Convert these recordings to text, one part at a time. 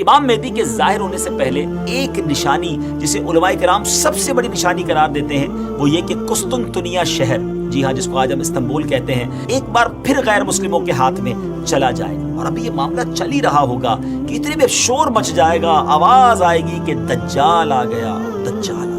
امام مہدی کے ظاہر ہونے سے پہلے ایک نشانی جسے علماء کرام سب سے بڑی نشانی قرار دیتے ہیں وہ یہ کہ قسطنطنیہ شہر، جی ہاں جس کو آج ہم استنبول کہتے ہیں، ایک بار پھر غیر مسلموں کے ہاتھ میں چلا جائے گا۔ اور ابھی یہ معاملہ چل ہی رہا ہوگا کہ اتنے میں شور مچ جائے گا، آواز آئے گی کہ دجال آ گیا، دجال آ گیا۔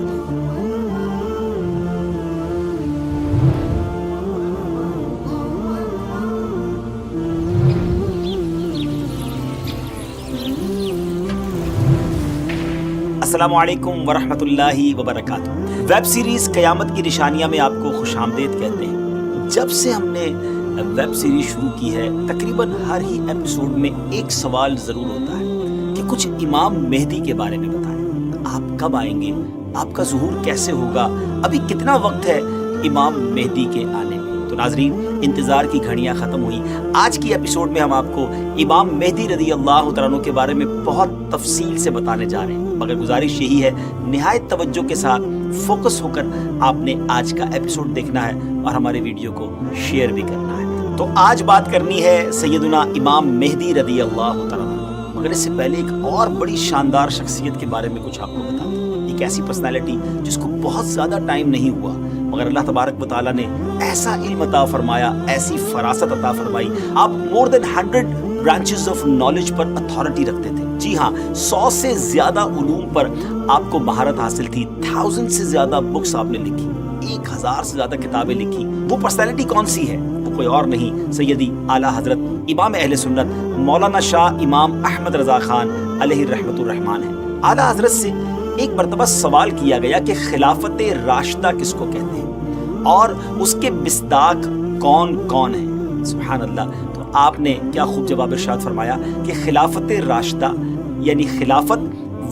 السلام علیکم ورحمۃ اللہ وبرکاتہ۔ ویب سیریز قیامت کی نشانیاں میں آپ کو خوش آمدید کہتے ہیں۔ جب سے ہم نے ویب سیریز شروع کی ہے تقریباً ہر ہی ایپیسوڈ میں ایک سوال ضرور ہوتا ہے کہ کچھ امام مہدی کے بارے میں بتائیں، آپ کب آئیں گے، آپ کا ظہور کیسے ہوگا، ابھی کتنا وقت ہے امام مہدی کے آنے میں۔ تو ناظرین، انتظار کی گھڑیاں ختم ہوئی۔ آج کی ایپیسوڈ میں ہم آپ کو امام مہدی رضی اللہ تعالیٰ عنہ کے بارے میں بہت تفصیل سے بتانے جا رہے ہیں، مگر گزارش یہی ہے نہایت توجہ کے ساتھ فوکس ہو کر آپ نے آج کا ایپیسوڈ دیکھنا ہے اور ہمارے ویڈیو کو شیئر بھی کرنا ہے۔ تو آج بات کرنی ہے سیدنا امام مہدی رضی اللہ تعالیٰ عنہ، مگر اس سے پہلے ایک اور بڑی شاندار شخصیت کے بارے میں کچھ آپ کو بتا دوں۔ ایک ایسی پرسنالٹی جس کو بہت زیادہ ٹائم نہیں ہوا مگر اللہ تبارک و تعالیٰ نے ایسا علم عطا فرمایا، ایسی فراست عطا فرمائی، آپ مور دین 100 branches of knowledge per authority رکھتے تھے۔ جی ہاں، 100 سے زیادہ علوم پر آپ کو مہارت حاصل تھی، 1000 سے زیادہ بکس آپ نے لکھی، 1000 سے زیادہ کتابیں لکھی۔ وہ پرسنالٹی کون سی ہے؟ وہ کوئی اور نہیں، سیدی اعلیٰ حضرت امام اہل سنت مولانا شاہ امام احمد رضا خان علیہ رحمۃ الرحمان ہے۔ اعلیٰ حضرت سے ایک مرتبہ سوال کیا گیا کہ خلافت راشدہ کس کو کہتے ہیں اور اس کے مصداق کون کون ہیں؟ سبحان اللہ۔ تو آپ نے کیا خوب جواب ارشاد فرمایا کہ خلافت راشدہ یعنی خلافت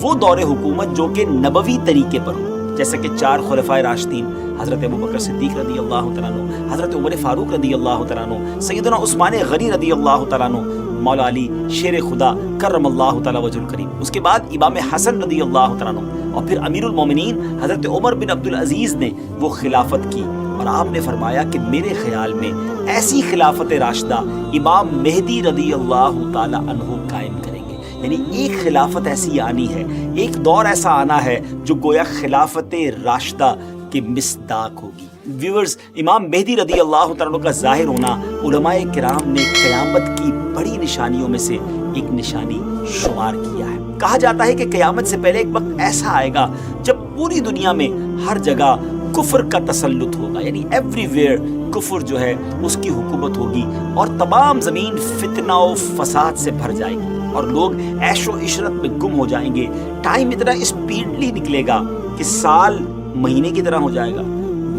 وہ دور حکومت جو کہ نبوی طریقے پر ہو، جیسا کہ 4 خلفائے راشدین حضرت ابوبکر صدیق رضی اللہ تعالیٰ عنہ، حضرت عمر فاروق رضی اللہ تعالیٰ عنہ، سیدنا عثمان غنی رضی اللہ تعالیٰ عنہ، مولا علی شیر خدا کرم اللہ تعالیٰ وجہ الکریم، اس کے بعد امام حسن رضی اللہ تعالیٰ عنہ، اور پھر امیر المومنین حضرت عمر بن عبد العزیز نے وہ خلافت کی۔ اور آپ نے فرمایا کہ میرے خیال میں ایسی خلافت راشدہ امام مہدی رضی اللہ تعالیٰ عنہ قائم کریں گے، یعنی ایک خلافت ایسی آنی ہے، ایک دور ایسا آنا ہے جو گویا خلافت راشدہ کے مصداق ہوگی۔ ویورز، امام مہدی رضی اللہ تعالیٰ عنہ کا ظاہر ہونا علماء کرام نے قیامت کی بڑی نشانیوں میں سے ایک نشانی شمار کیا ہے۔ کہا جاتا ہے کہ قیامت سے پہلے ایک وقت ایسا آئے گا جب پوری دنیا میں ہر جگہ کفر کا تسلط ہوگا، یعنی ایوری ویئر کفر جو ہے اس کی حکومت ہوگی اور تمام زمین فتنہ و فساد سے بھر جائے گی اور لوگ عیش و عشرت میں گم ہو جائیں گے۔ ٹائم اتنا اسپیڈلی نکلے گا کہ سال مہینے کی طرح ہو جائے گا،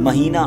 مہینہ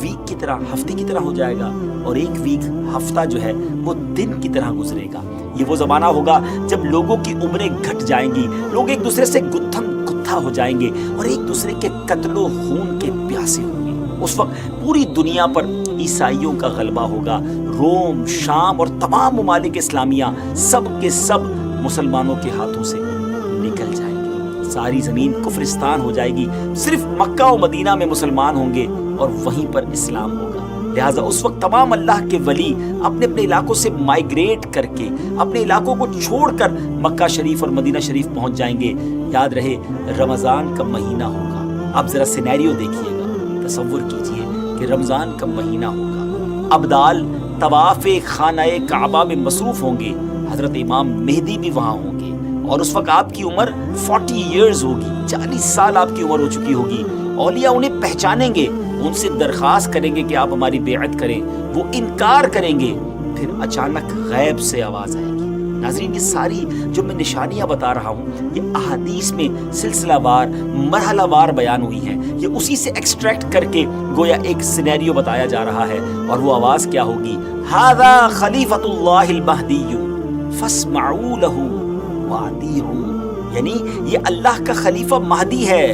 ویک کی طرح، ہفتے کی طرح ہو جائے گا، اور ایک ویک ہفتہ جو ہے وہ دن کی طرح گزرے گا۔ یہ وہ زمانہ ہوگا جب لوگوں کی عمریں گھٹ جائیں گی، لوگ ایک دوسرے سے گتھم گتھا ہو جائیں گے اور ایک دوسرے کے قتل و خون کے پیاسے ہوں گے۔ اس وقت پوری دنیا پر عیسائیوں کا غلبہ ہوگا، روم، شام اور تمام ممالک اسلامیہ سب کے سب مسلمانوں کے ہاتھوں سے نکل جائیں گے، ساری زمین کفرستان ہو جائے گی، صرف مکہ و مدینہ میں مسلمان ہوں گے اور وہیں پر اسلام ہوگا۔ لہٰذا اس وقت تمام اللہ کے ولی اپنے اپنے علاقوں سے مائیگریٹ کر کے اپنے علاقوں کو چھوڑ کر مکہ شریف اور مدینہ شریف پہنچ جائیں گے۔ یاد رہے رمضان کا مہینہ ہوگا۔ اب ذرا سینیریو دیکھیے گا، تصور کیجئے کہ رمضان کا مہینہ ہوگا، ابدال طواف خانہ کعبہ میں مصروف ہوں گے، حضرت امام مہدی بھی وہاں ہوں گے، اور اس وقت آپ کی عمر 40 ایئرز ہوگی، 40 سال آپ کی عمر ہو چکی ہوگی۔ اولیاء انہیں پہچانیں گے، ان سے درخواست کریں گے کہ آپ ہماری بیعت کریں، وہ انکار کریں گے، پھر اچانک غیب سے آواز آئے گی۔ ناظرین، یہ ساری جو میں نشانیاں بتا رہا ہوں یہ احادیث میں سلسلہ وار مرحلہ وار بیان ہوئی ہیں، یہ اسی سے ایکسٹریکٹ کر کے گویا ایک سینیریو بتایا جا رہا ہے، اور وہ آواز کیا ہوگی؟ ھذا خلیفۃ اللہ المہدی فاسمعوا لہ واطیعوا، یعنی یہ اللہ کا خلیفہ مہدی ہے،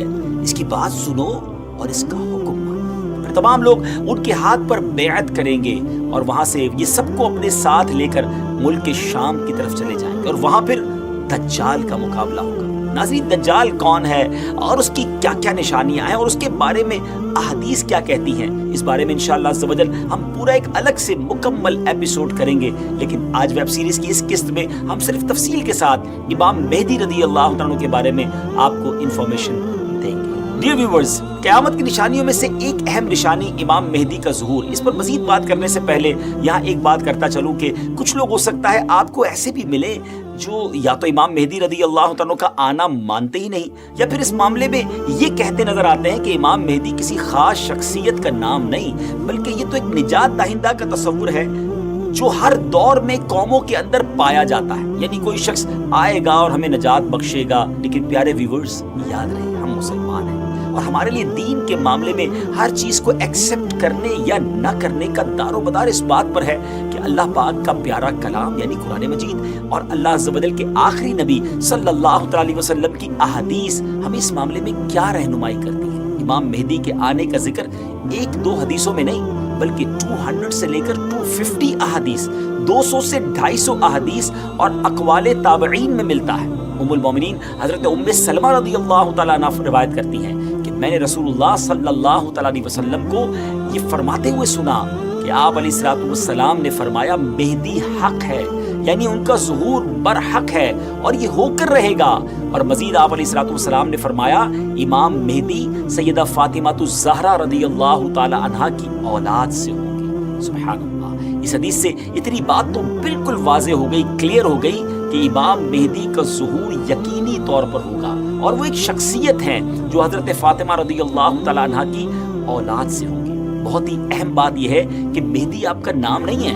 اس کی بات سنو اور اس کا حکم مانو۔ پھر تمام لوگ ان کے ہاتھ پر بیعت کریں گے اور وہاں سے یہ سب کو اپنے ساتھ لے کر ملک شام کی طرف چلے جائیں گے، اور وہاں پھر دجال کا مقابلہ ہوگا۔ ناظرین دجال کون ہے اور اس کی کیا کیا نشانیاں ہیں اور اس کے بارے میں احادیث کیا کہتی ہیں، اس بارے میں انشاءاللہ عز و جل ہم پورا ایک الگ سے مکمل ایپیسوڈ کریں گے. لیکن آج ویب سیریز کی اس قسط میں ہم صرف تفصیل کے ساتھ امام مہدی رضی اللہ عنہ کے بارے میں آپ کو انفارمیشن دیں گے. ڈیئر ویورز، قیامت کی نشانیوں میں سے ایک اہم نشانی امام مہدی کا ظہور. اس پر مزید بات کرنے سے پہلے یہاں ایک بات کرتا چلوں کہ کچھ لوگ ہو سکتا ہے آپ کو ایسے بھی ملے جو یا تو امام مہدی رضی اللہ عنہ کا آنا مانتے ہی نہیں، یا پھر اس معاملے میں یہ کہتے نظر آتے ہیں کہ امام مہدی کسی خاص شخصیت کا نام نہیں، بلکہ یہ تو ایک نجات دہندہ کا تصور ہے جو ہر دور میں قوموں کے اندر پایا جاتا ہے. یعنی کوئی شخص آئے گا اور ہمیں نجات بخشے گا. لیکن پیارے ویورز، یاد رہے ہم مسلمان ہیں اور ہمارے لیے دین کے معاملے میں ہر چیز کو ایکسیپٹ کرنے یا نہ کرنے کا دار و مدار اس بات پر ہے کہ اللہ پاک کا پیارا کلام یعنی قرآن مجید اور اللہ عز و جل کے آخری نبی صلی اللہ علیہ وسلم کی احادیث ہمیں اس معاملے میں کیا رہنمائی کرتی ہے. امام مہدی کے آنے کا ذکر ایک دو حدیثوں میں نہیں بلکہ 200 سے لے کر 250 احادیث، 200 سے 250 احادیث اور اقوال تابعین میں ملتا ہے. ام المومنین حضرت ام سلمہ رضی اللہ تعالیٰ عنہ روایت کرتی ہیں کہ میں نے رسول اللہ صلی اللہ تعالیٰ علیہ وسلم کو یہ فرماتے ہوئے سنا کہ آپ علیہ الصلوۃ والسلام نے فرمایا مہدی حق ہے، یعنی ان کا ظہور برحق ہے اور یہ ہو کر رہے گا. اور مزید آپ علیہ الصلوۃ والسلام نے فرمایا امام مہدی سیدہ فاطمہ الزہرا رضی اللہ تعالی عنہا کی اولاد سے ہوں گے. سبحان اللہ. اس حدیث سے اتنی بات تو بالکل واضح ہو گئی، کلیئر ہو گئی کہ امام مہدی کا ظہور یقینی طور پر ہوگا اور وہ ایک شخصیت ہیں جو حضرت فاطمہ رضی اللہ تعالی عنہا کی اولاد سے ہوں گے. بہت ہی اہم بات یہ ہے کہ مہدی آپ کا نام نہیں ہے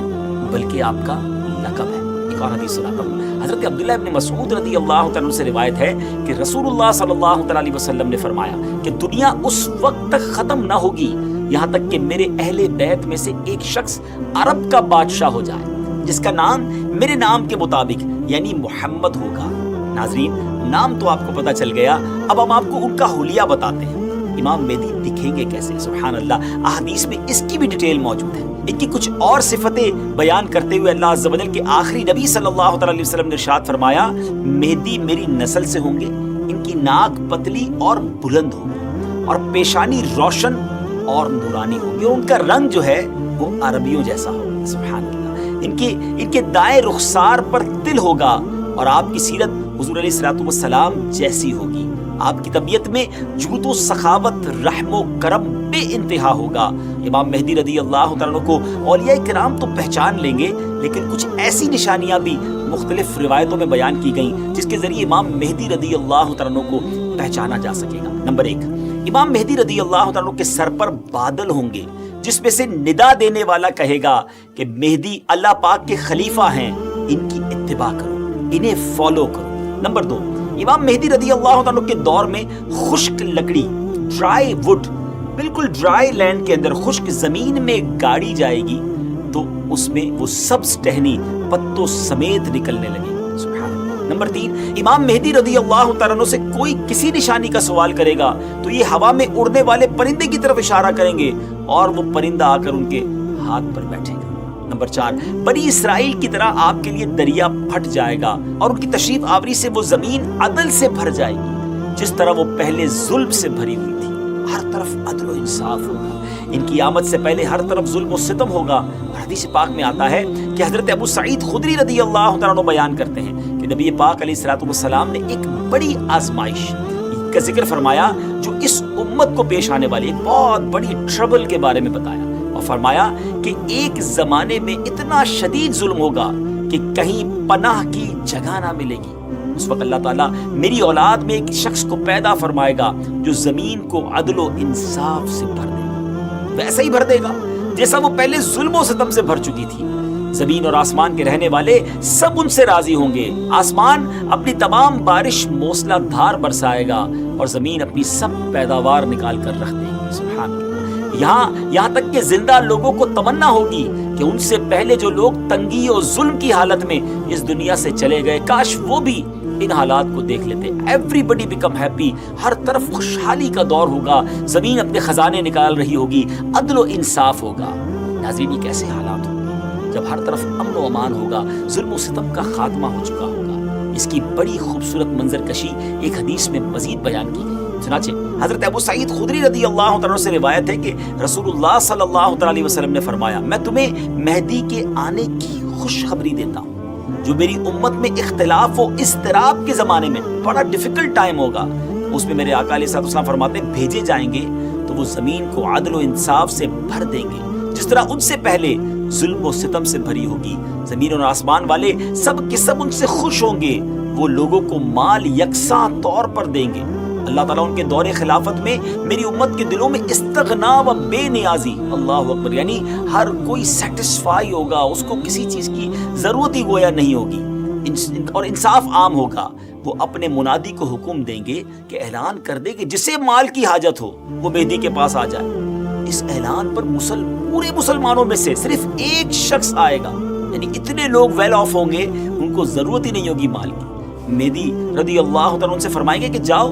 بلکہ آپ کا لقب ہے. ایک اور حدیث سناتا ہوں. حضرت عبداللہ ابن مسعود رضی اللہ تعالیٰ سے روایت ہے کہ رسول اللہ صلی اللہ علیہ وسلم نے فرمایا کہ دنیا اس وقت تک ختم نہ ہوگی یہاں تک کہ میرے اہل بیت میں سے ایک شخص عرب کا بادشاہ ہو جائے جس کا نام میرے نام کے مطابق یعنی محمد ہوگا. ناظرین، نام تو آپ کو پتا چل گیا، اب ہم آپ کو ان کا حلیہ بتاتے ہیں. امام مہدی دکھیں گے کیسے؟ سبحان اللہ. احادیث میں اس کی بھی ڈیٹیل موجود ہے. ان کی کچھ اور صفتیں بیان کرتے ہوئے اللہ عز و جل کے آخری نبی صلی اللہ علیہ وسلم نے ارشاد فرمایا مہدی میری نسل سے ہوں گے، ان کی ناک پتلی اور بلند ہوگی اور پیشانی روشن اور نورانی ہوگی اور ان کا رنگ جو ہے وہ عربیوں جیسا ہوگا. سبحان اللہ. ان کے دائیں رخسار پر تل ہوگا اور آپ کی سیرت حضور علیہ الصلوۃ والسلام جیسی ہوگی. آپ کی طبیعت میں جود و سخاوت، رحم و کرم بے انتہا ہوگا. امام مہدی رضی اللہ عنہ کو اولیاء کرام تو پہچان لیں گے، لیکن کچھ ایسی نشانیاں بھی مختلف روایتوں میں بیان کی گئیں جس کے ذریعے امام مہدی رضی اللہ عنہ کو پہچانا جا سکے گا. نمبر 1، امام مہدی رضی اللہ عنہ کے سر پر بادل ہوں گے جس میں سے ندا دینے والا کہے گا کہ مہدی اللہ پاک کے خلیفہ ہیں، ان کی اتباع کرو، انہیں فالو کرو. نمبر 2، امام مہدی رضی اللہ عنہ کے دور میں خشک لکڑی، ڈرائی وڈ، بالکل ڈرائی لینڈ کے اندر خشک زمین میں گاڑی جائے گی تو اس میں وہ سبز ٹہنی پتوں سمیت نکلنے لگے. سبحان اللہ. نمبر 3، امام مہدی رضی اللہ تعالیٰ عنہ سے کوئی کسی نشانی کا سوال کرے گا تو یہ ہوا میں اڑنے والے پرندے کی طرف اشارہ کریں گے اور وہ پرندہ آ کر ان کے ہاتھ پر بیٹھے گا. نمبر 4، بنی اسرائیل کی طرح آپ کے لیے دریا پھٹ جائے گا اور ان کی تشریف آوری سے وہ زمین عدل سے بھر جائے گی جس طرح وہ پہلے ظلم سے بھری ہوئی تھی. ہر طرف عدل و انصاف ہوگا. ان کی آمد سے پہلے ہر طرف ظلم و ستم ہوگا. اور حدیث پاک میں آتا ہے کہ حضرت ابو سعید خدری رضی اللہ تعالیٰ عنہ بیان کرتے ہیں کہ نبی پاک علیہ الصلوۃ والسلام نے ایک بڑی آزمائش کا ذکر فرمایا جو اس امت کو پیش آنے والی ایک بہت بڑی ٹربل کے بارے میں بتایا اور فرمایا کہ ایک زمانے میں اتنا شدید ظلم ہوگا کہ کہیں پناہ کی جگہ نہ ملے گی. اس وقت اللہ تعالیٰ میری اولاد میں ایک شخص کو پیدا فرمائے گا جو زمین کو عدل و انصاف سے بھر دے گا، ویسا ہی بھر دے گا جیسا وہ پہلے ظلم و ستم سے بھر چکی تھی. زمین اور آسمان کے رہنے والے سب ان سے راضی ہوں گے. آسمان اپنی تمام بارش موسلا دھار برسائے گا اور زمین اپنی سب پیداوار نکال کر رکھ دے گی. سبحان اللہ. یہاں تک کہ زندہ لوگوں کو تمنا ہوگی کہ ان سے پہلے جو لوگ تنگی اور ظلم کی حالت میں اس دنیا سے چلے گئے کاش وہ بھی ان حالات کو دیکھ لیتے. ایوری بڈی بیکم ہیپی. ہر طرف خوشحالی کا دور ہوگا. زمین اپنے خزانے نکال رہی ہوگی. عدل و انصاف ہوگا. ناظرین، یہ کیسے حالات ہوں گے جب ہر طرف امن و امان ہوگا، ظلم و ستم کا خاتمہ ہو چکا ہوگا. اس کی بڑی خوبصورت منظر کشی ایک حدیث میں مزید بیان کی گئی۔ چنانچہ حضرت ابو سعید خدری رضی اللہ تعالیٰ سے روایت ہے کہ رسول اللہ صلی اللہ تعالیٰ علیہ وسلم نے فرمایا، میں تمہیں مہدی کے آنے کی خوشخبری دیتا ہوں، جو میری امت میں اختلاف و اضطراب کے زمانے میں بڑا ڈیفیکلٹ ٹائم ہوگا، اس میں میرے آقا علیہ السلام فرماتے ہیں بھیجے جائیں گے تو وہ زمین کو عدل و انصاف سے بھر دیں گے، جس طرح ان سے پہلے ظلم و ستم سے بھری ہوگی۔ زمین اور آسمان والے سب کے سب ان سے خوش ہوں گے، وہ لوگوں کو مال یکساں طور پر دیں گے۔ اللہ تعالیٰ ان کے دور خلافت میں میری امت کے دلوں میں استغنا و بے نیازی، اللہ اکبر، یعنی ہر کوئی سیٹسفائی ہوگا، اس کو کسی چیز کی ضرورت ہی گویا نہیں ہوگی، اور انصاف عام ہوگا۔ وہ اپنے منادی کو حکم دیں گے کہ اعلان کر دے کہ جسے مال کی حاجت ہو وہ مہدی کے پاس آ جائے۔ اس اعلان پر پورے مسلمانوں میں سے صرف ایک شخص آئے گا، یعنی اتنے لوگ ویل آف ہوں گے ان کو ضرورت ہی نہیں ہوگی مال کی۔ مہدی رضی اللہ تعالیٰ ان سے فرمائیں گے کہ جاؤ،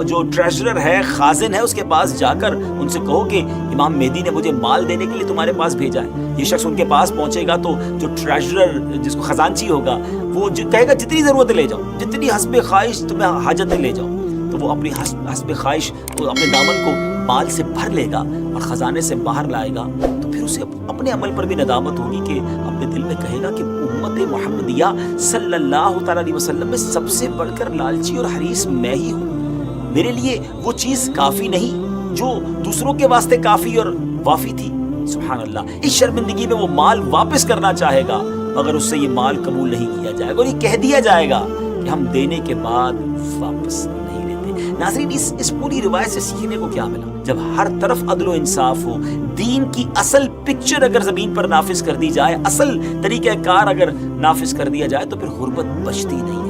جو ٹریجرر ہے، خازن ہے، اس کے پاس جا کر ان سے کہو کہ امام مہدی نے مجھے مال دینے کے لیے تمہارے پاس بھیجا ہے۔ یہ شخص ان کے پاس پہنچے گا تو جو ٹریجرر جس کو خزانچی ہوگا وہ کہے گا جتنی ضرورت لے جاؤ، جتنی حسب خواہش تمہیں حاجت لے جاؤ، تو وہ اپنی حسب خواہش اپنے دامن کو مال سے بھر لے گا اور خزانے سے باہر لائے گا۔ تو پھر اسے اپنے عمل پر بھی ندامت ہوگی کہ اپنے دل میں کہے گا کہ امت محمدیہ صلی اللہ تعالیٰ علیہ وسلم میں سب سے بڑھ کر لالچی اور حریص میں ہی ہوں، میرے لیے وہ چیز کافی نہیں جو دوسروں کے واسطے کافی اور وافی تھی۔ سبحان اللہ، اس شرمندگی میں وہ مال واپس کرنا چاہے گا مگر اس سے یہ مال قبول نہیں کیا جائے گا اور یہ کہہ دیا جائے گا کہ ہم دینے کے بعد واپس نہیں لیتے۔ ناظرین، اس پوری روایت سے سیکھنے کو کیا ملا؟ جب ہر طرف عدل و انصاف ہو، دین کی اصل پکچر اگر زمین پر نافذ کر دی جائے، اصل طریقہ کار اگر نافذ کر دیا جائے تو پھر غربت بچتی نہیں ہے۔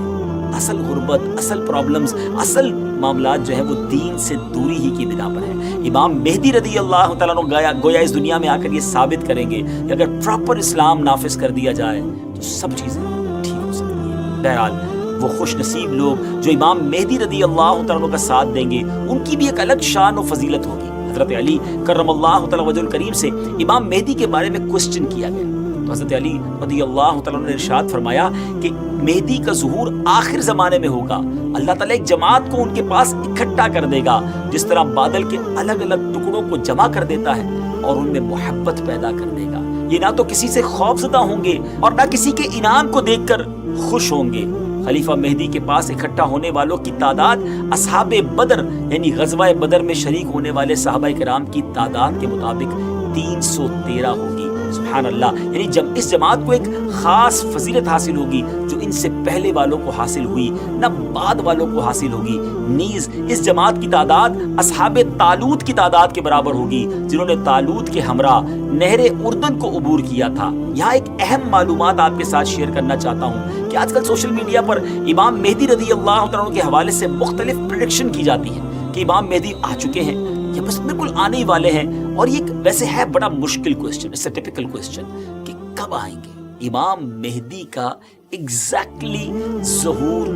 اصل غربت، اصل پرابلمز، اصل معاملات جو ہیں وہ دین سے دوری ہی کی بنا پر ہے۔ امام مہدی رضی اللہ تعالیٰ عنہ گویا اس دنیا میں آ کر یہ ثابت کریں گے کہ اگر پراپر اسلام نافذ کر دیا جائے تو سب چیزیں ٹھیک ہو سکتی ہیں۔ بہرحال وہ خوش نصیب لوگ جو امام مہدی رضی اللہ تعالیٰ عنہ کا ساتھ دیں گے ان کی بھی ایک الگ شان و فضیلت ہوگی۔ حضرت علی کرم اللہ تعالیٰ وجہ الکریم سے امام مہدی کے بارے میں کوسچن کیا گیا تو حضرت علی رضی اللہ تعالیٰ نے ارشاد فرمایا کہ مہدی کا ظہور آخر زمانے میں ہوگا، اللہ تعالیٰ ایک جماعت کو ان کے پاس اکٹھا کر دے گا جس طرح بادل کے الگ الگ ٹکڑوں کو جمع کر دیتا ہے اور ان میں محبت پیدا کر دے گا۔ یہ نہ تو کسی سے خوف زدہ ہوں گے اور نہ کسی کے انعام کو دیکھ کر خوش ہوں گے۔ خلیفہ مہدی کے پاس اکٹھا ہونے والوں کی تعداد اصحاب بدر یعنی غزوہ بدر میں شریک ہونے والے صحابہ کرام کی تعداد کے مطابق 313 ہوگی۔ سبحان اللہ، یعنی جب اس جماعت کو ایک خاص فضیلت حاصل ہوگی جو ان سے پہلے والوں کو حاصل ہوئی نہ بعد والوں کو حاصل ہوگی۔ نیز اس جماعت کی تعداد اصحاب طالوت کی تعداد کے برابر ہوگی جنہوں نے طالوت کے ہمراہ نہر اردن کو عبور کیا تھا۔ یہاں ایک اہم معلومات آپ کے ساتھ شیئر کرنا چاہتا ہوں کہ آج کل سوشل میڈیا پر امام مہدی رضی اللہ عنہ کے حوالے سے مختلف پریڈکشن کی جاتی ہے کہ امام مہدی آ چکے ہیں یا بس بالکل آنے ہی والے ہیں، اور یہ ویسے ہے بڑا مشکل کوسچن، اس سے ٹپیکل کوسچن کہ کب آئیں گے؟ امام مہدی کا ایگزیکٹلی ظہور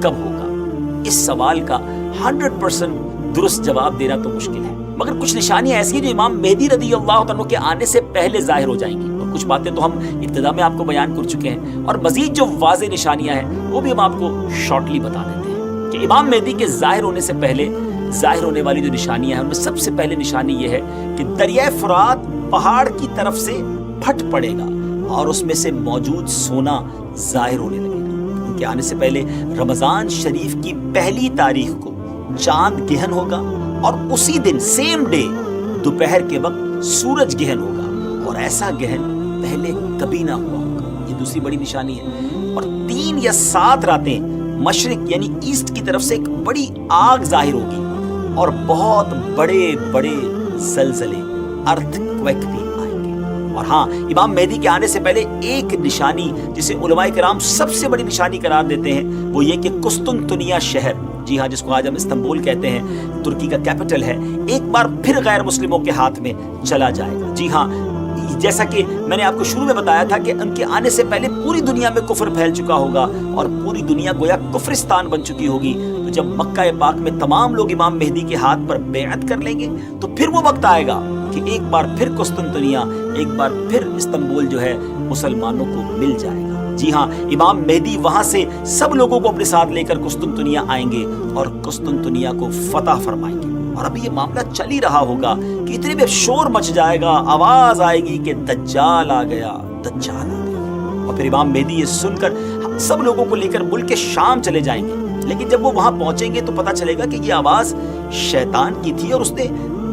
کب ہوگا؟ اس سوال کا 100% درست جواب دینا تو مشکل ہے، مگر کچھ نشانیاں ایسی ہیں جو امام مہدی رضی اللہ عنہ کے آنے سے پہلے ظاہر ہو جائیں گی، اور کچھ باتیں تو ہم ابتدا میں آپ کو بیان کر چکے ہیں، اور مزید جو واضح نشانیاں ہیں وہ بھی ہم آپ کو شارٹلی بتا دیتے ہیں کہ امام مہدی کے ظاہر ہونے سے پہلے ظاہر ہونے والی جو نشانیاں ہیں ان میں سب سے پہلے نشانی یہ ہے کہ دریائے فرات پہاڑ کی طرف سے پھٹ پڑے گا اور اس میں سے موجود سونا ظاہر ہونے لگے گا۔ ان کے آنے سے پہلے رمضان شریف کی پہلی تاریخ کو چاند گہن ہوگا اور اسی دن سیم ڈے دوپہر کے وقت سورج گہن ہوگا، اور ایسا گہن پہلے کبھی نہ ہوا ہوگا۔ یہ دوسری بڑی نشانی ہے۔ اور 3 یا 7 راتیں مشرق یعنی ایسٹ کی طرف سے ایک بڑی آگ ظاہر ہوگی اور بہت بڑے بڑے زلزلے ارتھ کویک بھی آئیں گے۔ اور ہاں، امام مہدی کے آنے سے پہلے ایک نشانی جسے علماء کرام سب سے بڑی نشانی قرار دیتے ہیں وہ یہ کہ قسطنطنیہ شہر، جی ہاں، جس کو آج ہم استنبول کہتے ہیں، ترکی کا کیپٹل ہے، ایک بار پھر غیر مسلموں کے ہاتھ میں چلا جائے گا۔ جی ہاں، جیسا کہ میں نے آپ کو شروع میں بتایا تھا کہ ان کے آنے سے پہلے پوری دنیا میں کفر پھیل چکا ہوگا اور پوری دنیا گویا کفرستان بن چکی ہوگی۔ تو جب مکہ پاک میں تمام لوگ امام مہدی کے ہاتھ پر بیعت کر لیں گے تو پھر وہ وقت آئے گا کہ ایک بار پھر قسطنطنیہ، ایک بار پھر استنبول جو ہے مسلمانوں کو مل جائے گا۔ جی ہاں، امام مہدی وہاں سے سب لوگوں کو اپنے ساتھ لے کر قسطنطنیہ آئیں گے اور قسطنطنیہ کو فتح فرمائیں گے. اور ابھی یہ معاملہ چل ہی رہا ہوگا کہ اتنے میں شور مچ جائے گا، آواز آئے گی کہ دجال آ گیا، دجال آ گیا. اور پھر امام مہدی یہ سن کر سب لوگوں کو لے کر ملک شام چلے جائیں گے. لیکن جب وہ وہاں پہنچیں گے تو پتہ چلے گا کہ یہ آواز شیطان کی تھی اور اس نے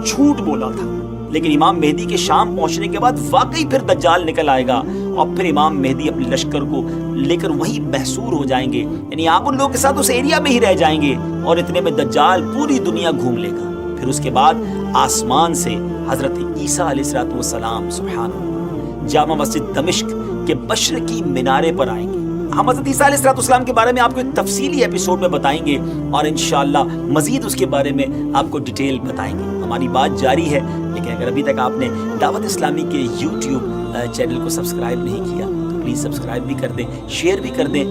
جھوٹ بولا تھا. لیکن امام مہدی کے شام پہنچنے کے بعد واقعی پھر دجال نکل آئے گا اور پھر امام مہدی اپنے لشکر کو لے کر وہی محصور ہو جائیں گے، یعنی آپ ان لوگوں کے ساتھ اس ایریا میں ہی رہ جائیں گے اور اتنے میں دجال پوری دنیا گھوم لے گا. پھر اس کے بعد آسمان سے حضرت عیسیٰ علیہ السلام سبحان اللہ جامع مسجد دمشق کے مشرقی مینارے پر آئیں گے. ہم حضرت عیسیٰ علیہ السلام کے بارے میں آپ کو ایک تفصیلی ایپیسوڈ میں بتائیں گے اور انشاءاللہ مزید اس کے بارے میں آپ کو ڈیٹیل بتائیں گے. ہماری بات جاری ہے، لیکن اگر ابھی تک آپ نے دعوت اسلامی کے یوٹیوب چینل کو سبسکرائب نہیں کیا تو پلیز سبسکرائب بھی کر دیں، شیئر بھی کر دیں.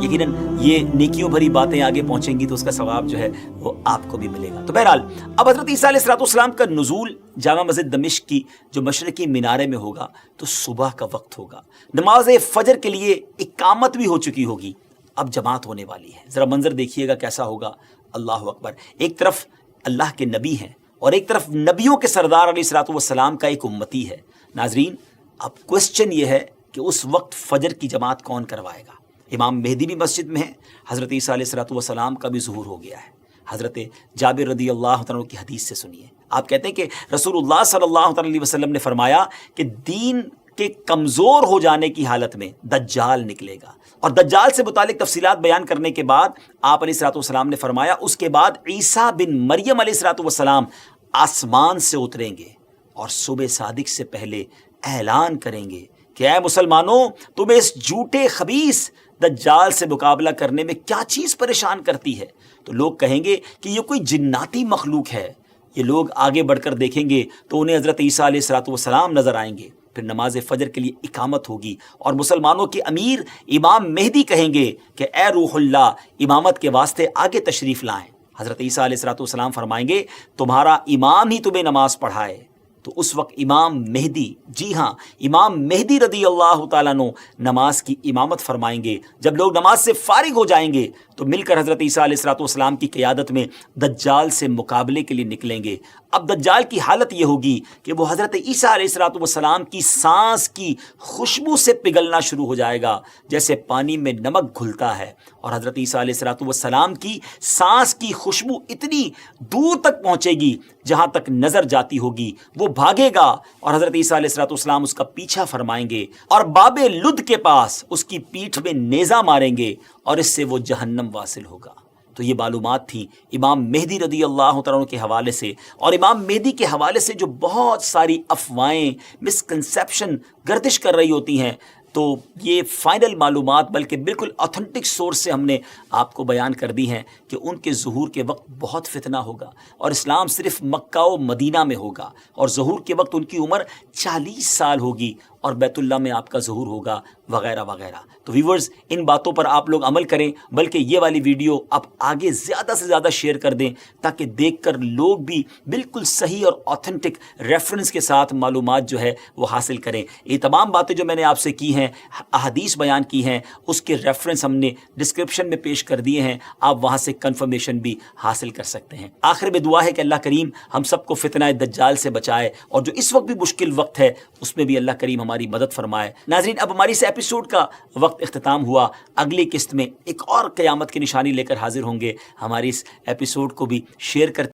یقیناً یہ نیکیوں بھری باتیں آگے پہنچیں گی تو اس کا ثواب جو ہے وہ آپ کو بھی ملے گا. تو بہرحال اب حضرت عیسیٰ علیہ السلام کا نزول جامع مسجد دمشق کی جو مشرقی مینارے میں ہوگا تو صبح کا وقت ہوگا. نماز فجر کے لیے اقامت بھی ہو چکی ہوگی، اب جماعت ہونے والی ہے. ذرا منظر دیکھیے گا کیسا ہوگا. اللہ اکبر. ایک طرف اللہ کے نبی ہیں اور ایک طرف نبیوں کے سردار علیہ السلام کا ایک امتی ہے. ناظرین اب کوسچن یہ ہے کہ اس وقت فجر کی جماعت کون کروائے گا؟ امام مہدی بھی مسجد میں ہے، حضرت عیسیٰ علیہ السلام کا بھی ظہور ہو گیا ہے. حضرت جابر رضی اللہ عنہ کی حدیث سے سنیے. آپ کہتے ہیں کہ رسول اللہ صلی اللہ علیہ وسلم نے فرمایا کہ دین کے کمزور ہو جانے کی حالت میں دجال نکلے گا. اور دجال سے متعلق تفصیلات بیان کرنے کے بعد آپ علیہ السلام نے فرمایا اس کے بعد عیسیٰ بن مریم علیہ السلام آسمان سے اتریں گے اور صبح صادق سے پہلے اعلان کریں گے کہ اے مسلمانوں، تمہیں اس جھوٹے خبیث دجال سے مقابلہ کرنے میں کیا چیز پریشان کرتی ہے؟ تو لوگ کہیں گے کہ یہ کوئی جناتی مخلوق ہے. یہ لوگ آگے بڑھ کر دیکھیں گے تو انہیں حضرت عیسیٰ علیہ السلام نظر آئیں گے. پھر نماز فجر کے لیے اقامت ہوگی اور مسلمانوں کے امیر امام مہدی کہیں گے کہ اے روح اللہ، امامت کے واسطے آگے تشریف لائیں. حضرت عیسیٰ علیہ السلام فرمائیں گے تمہارا امام ہی تمہیں نماز پڑھائے. تو اس وقت امام مہدی، جی ہاں امام مہدی رضی اللہ تعالیٰ عنہ نماز کی امامت فرمائیں گے. جب لوگ نماز سے فارغ ہو جائیں گے تو مل کر حضرت عیسیٰ علیہ السلام کی قیادت میں دجال سے مقابلے کے لیے نکلیں گے. اب دجال کی حالت یہ ہوگی کہ وہ حضرت عیسیٰ علیہ السلام کی سانس کی خوشبو سے پگھلنا شروع ہو جائے گا جیسے پانی میں نمک گھلتا ہے. اور حضرت عیسیٰ علیہ السلام کی سانس کی خوشبو اتنی دور تک پہنچے گی جہاں تک نظر جاتی ہوگی. وہ بھاگے گا اور حضرت عیسیٰ علیہ السلام اس کا پیچھا فرمائیں گے اور باب لد کے پاس اس کی پیٹھ میں نیزہ ماریں گے اور اس سے وہ جہنم واصل ہوگا. تو یہ معلومات تھی امام مہدی رضی اللہ عنہ کے حوالے سے. اور امام مہدی کے حوالے سے جو بہت ساری افواہیں، مسکنسیپشن گردش کر رہی ہوتی ہیں، تو یہ فائنل معلومات بلکہ بالکل آتھنٹک سورس سے ہم نے آپ کو بیان کر دی ہیں کہ ان کے ظہور کے وقت بہت فتنہ ہوگا اور اسلام صرف مکہ و مدینہ میں ہوگا اور ظہور کے وقت ان کی عمر 40 سال ہوگی اور بیت اللہ میں آپ کا ظہور ہوگا وغیرہ وغیرہ. تو ویورز ان باتوں پر آپ لوگ عمل کریں، بلکہ یہ والی ویڈیو آپ آگے زیادہ سے زیادہ شیئر کر دیں تاکہ دیکھ کر لوگ بھی بالکل صحیح اور آتھنٹک ریفرنس کے ساتھ معلومات جو ہے وہ حاصل کریں. یہ تمام باتیں جو میں نے آپ سے کی ہیں، احادیث بیان کی ہیں، اس کے ریفرنس ہم نے ڈسکرپشن میں پیش کر دیے ہیں، آپ وہاں سے کنفرمیشن بھی حاصل کر سکتے ہیں. آخر میں دعا ہے کہ اللہ کریم ہم سب کو فتنہ دجال سے بچائے اور جو اس وقت بھی مشکل وقت ہے اس میں بھی اللہ کریم ہماری مدد فرمائے. ناظرین اب ہماری اس ایپیسوڈ کا وقت اختتام ہوا. اگلی قسط میں ایک اور قیامت کی نشانی لے کر حاضر ہوں گے. ہماری اس ایپیسوڈ کو بھی شیئر کرتے